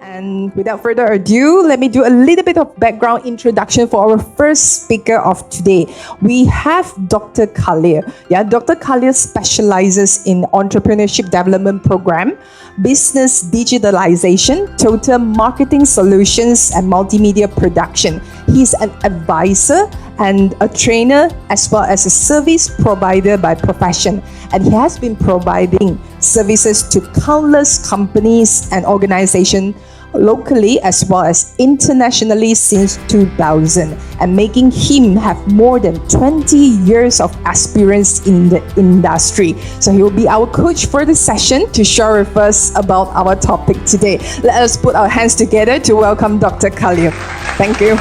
And without further ado, let me do a little bit of background introduction for our first speaker of today. We have Dr. Khalil. Yeah, Dr. Khalil specializes in entrepreneurship development program, business digitalization, total marketing solutions, and multimedia production. He's an advisor and a trainer as well as a service provider by profession. And he has been providing services to countless companies and organizations locally as well as internationally since 2000, and making him have more than 20 years of experience in the industry. So he will be our coach for the session to share with us about our topic today. Let us put our hands together to welcome Dr. Khalil. Thank you.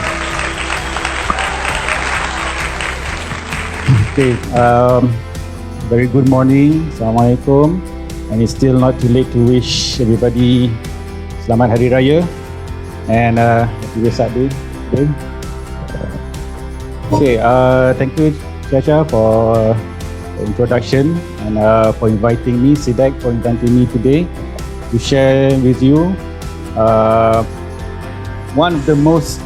Okay, very good morning. Assalamualaikum. And it's still not too late to wish everybody Selamat Hari Raya and happy Wesak Day. Okay, thank you Chacha for the introduction and for inviting me, SIDEC, for inviting me today to share with you one of the most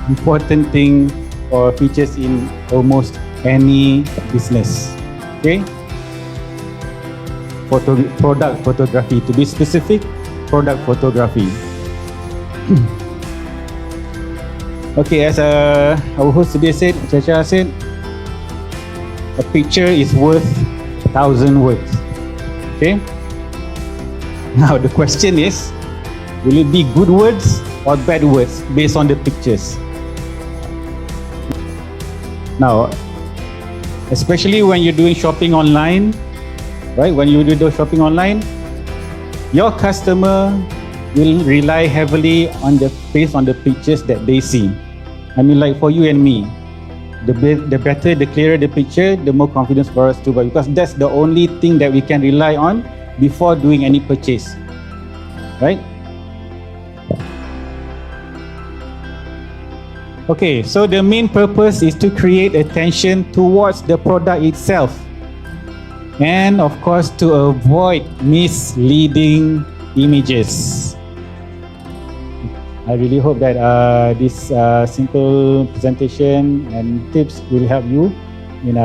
important thing or features in almost any business. Okay, product photography, to be specific, product photography. Okay, as our host today said, Chacha said, a picture is worth 1,000 words. Okay, now the question is, will it be good words or bad words based on the pictures? Now, especially when you're doing shopping online, right? When you do shopping online, your customer will rely heavily on based on the pictures that they see. I mean, like for you and me, the better, the clearer the picture, the more confidence for us to buy, because that's the only thing that we can rely on before doing any purchase, right? Okay, so the main purpose is to create attention towards the product itself, and of course to avoid misleading images. I really hope that this simple presentation and tips will help you in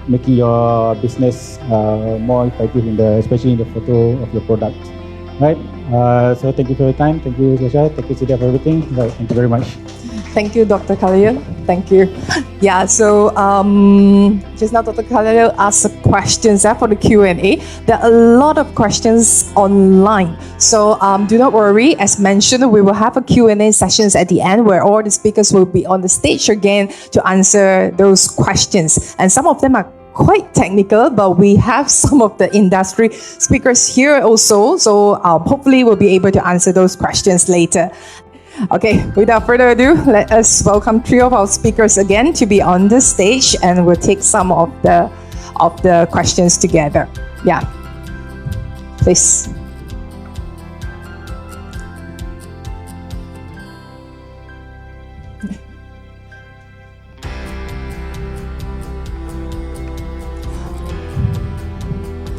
making your business more effective especially in the photo of your product. Right? So thank you for your time. Thank you, Sasha. Thank you, Sidia, for everything. Right, thank you very much. Thank you, Dr. Khalil. Thank you. Yeah, so just now Dr. Khalil asked questions for the Q&A. There are a lot of questions online. So do not worry. As mentioned, we will have a Q&A sessions at the end where all the speakers will be on the stage again to answer those questions. And some of them are quite technical, but we have some of the industry speakers here also. So hopefully we'll be able to answer those questions later. Okay, without further ado, let us welcome three of our speakers again to be on the stage, and we'll take some of the questions together. Yeah, please.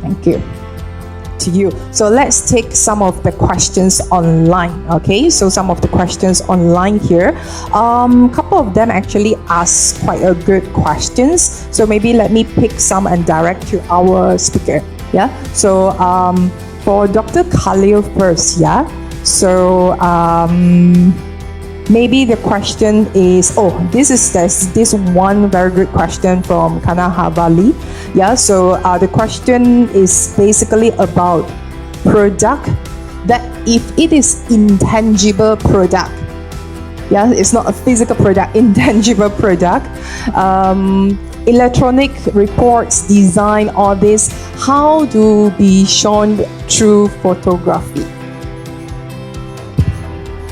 Thank you. To you. So let's take some of the questions online. Okay, so some of the questions online here. Couple of them actually ask quite a good questions. So maybe let me pick some and direct to our speaker. Yeah. So for Dr. Khalil first. Yeah. So maybe the question is, this one very good question from Kana Havali. Yeah, so the question is basically about product that if it is intangible product, yeah, it's not a physical product, intangible product, electronic reports, design, all this, how to be shown through photography?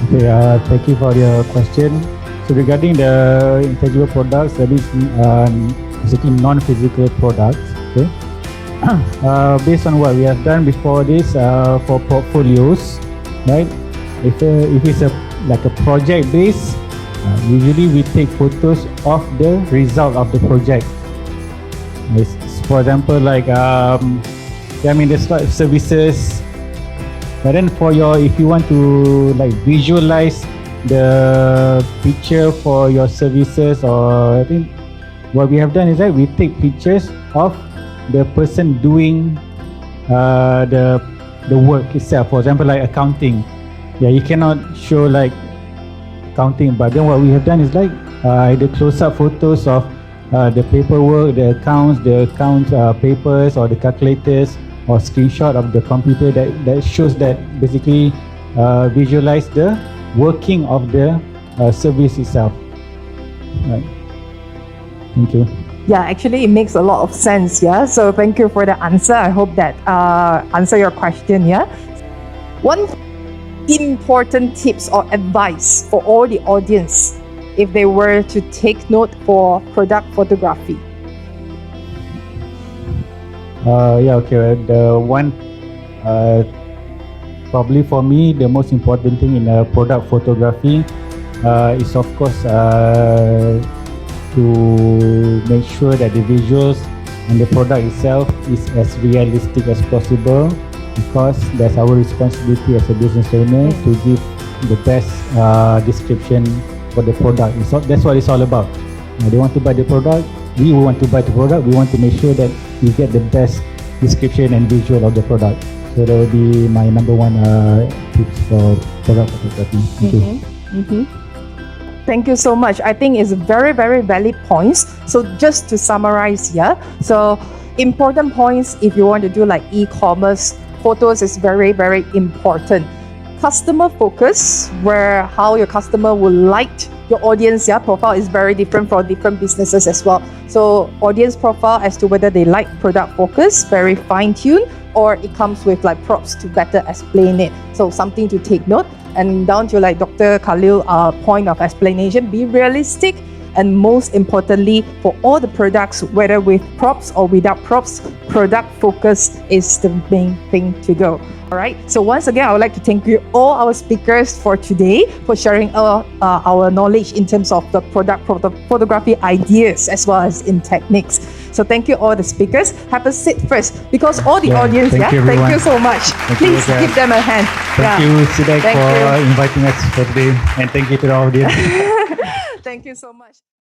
Okay, thank you for your question. So regarding the intangible products, that is basically non-physical products. Okay, based on what we have done before this for portfolios, right? If it's like a project based, usually we take photos of the result of the project. For example, like the services But then if you want to like visualize the picture for your services, or I think what we have done is that we take pictures of the person doing the work itself. For example, like accounting. Yeah, you cannot show like accounting, but then what we have done is like either close-up photos of the paperwork, the accounts papers, or the calculators, or screenshot of the computer that shows that basically visualize the working of the service itself. Right. Thank you. Yeah, actually it makes a lot of sense. Yeah, so thank you for the answer. I hope that answer your question. Yeah, one important tips or advice for all the audience if they were to take note for product photography. The one probably for me the most important thing in product photography is of course to make sure that the visuals and the product itself is as realistic as possible, because that's our responsibility as a business owner to give the best description for the product. That's what it's all about. They want to buy the product, we want to buy the product, we want to make sure that we get the best description and visual of the product. So that will be my number one tips for product photography. Thank you. Thank you so much. I think it's very, very valid points. So just to summarize here, so important points if you want to do like e-commerce, photos is very, very important. Customer focus, where how your customer will like your audience profile is very different for different businesses as well. So audience profile as to whether they like product focus, very fine-tuned, or it comes with like props to better explain it. So something to take note. And down to like Dr. Khalil point of explanation, be realistic, and most importantly for all the products, whether with props or without props, product focus is the main thing to go. All right, so once again I would like to thank you all our speakers for today for sharing our knowledge in terms of the product photography ideas as well as in techniques. So thank you all the speakers. Have a seat first, because all the audience, thank you so much. Please give them a hand. Thank you, SIDEC, for inviting us for today, and thank you to the audience. Thank you so much.